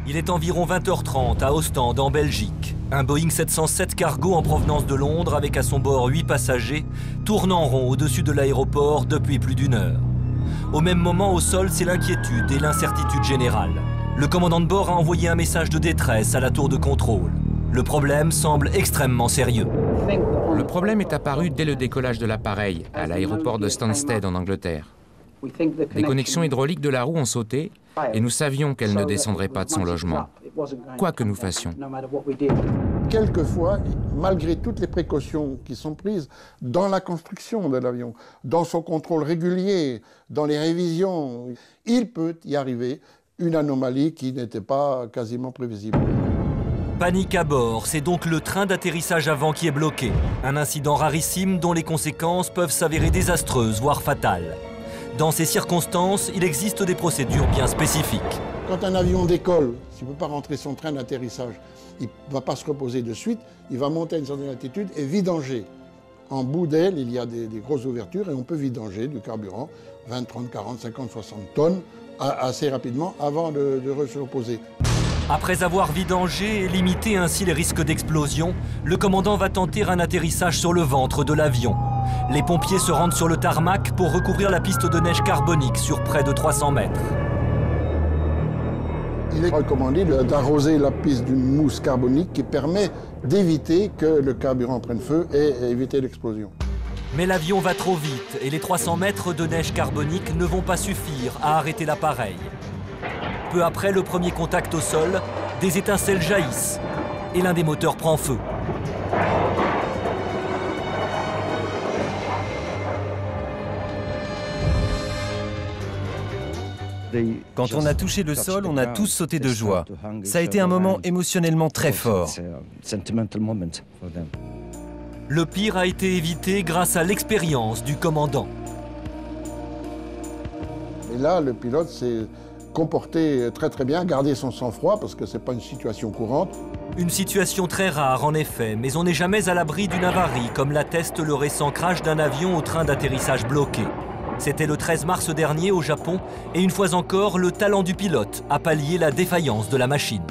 Il est environ 20h30 à Ostende, en Belgique. Un Boeing 707 cargo en provenance de Londres avec à son bord 8 passagers tourne en rond au-dessus de l'aéroport depuis plus d'1 heure. Au même moment, au sol, c'est l'inquiétude et l'incertitude générale. Le commandant de bord a envoyé un message de détresse à la tour de contrôle. Le problème semble extrêmement sérieux. Le problème est apparu dès le décollage de l'appareil, à l'aéroport de Stansted en Angleterre. Les connexions hydrauliques de la roue ont sauté et nous savions qu'elle ne descendrait pas de son logement, quoi que nous fassions. Quelquefois, malgré toutes les précautions qui sont prises dans la construction de l'avion, dans son contrôle régulier, dans les révisions, il peut y arriver une anomalie qui n'était pas quasiment prévisible. Panique à bord, c'est donc le train d'atterrissage avant qui est bloqué. Un incident rarissime dont les conséquences peuvent s'avérer désastreuses, voire fatales. Dans ces circonstances, il existe des procédures bien spécifiques. Quand un avion décolle, s'il ne peut pas rentrer son train d'atterrissage, il ne va pas se reposer de suite, il va monter à une certaine altitude et vidanger. En bout d'aile, il y a des grosses ouvertures et on peut vidanger du carburant, 20, 30, 40, 50, 60 tonnes, assez rapidement avant de se reposer. Après avoir vidangé et limité ainsi les risques d'explosion, le commandant va tenter un atterrissage sur le ventre de l'avion. Les pompiers se rendent sur le tarmac pour recouvrir la piste de neige carbonique sur près de 300 mètres. Il est recommandé d'arroser la piste d'une mousse carbonique qui permet d'éviter que le carburant prenne feu et éviter l'explosion. Mais l'avion va trop vite et les 300 mètres de neige carbonique ne vont pas suffire à arrêter l'appareil. Peu après le premier contact au sol, des étincelles jaillissent et l'un des moteurs prend feu. Quand on a touché le sol, on a tous sauté de joie. Ça a été un moment émotionnellement très fort. Le pire a été évité grâce à l'expérience du commandant. Et là, le pilote s'est comporté très bien, gardé son sang-froid parce que ce n'est pas une situation courante. Une situation très rare en effet, mais on n'est jamais à l'abri d'une avarie, comme l'atteste le récent crash d'un avion au train d'atterrissage bloqué. C'était le 13 mars dernier au Japon, et une fois encore, le talent du pilote a pallié la défaillance de la machine.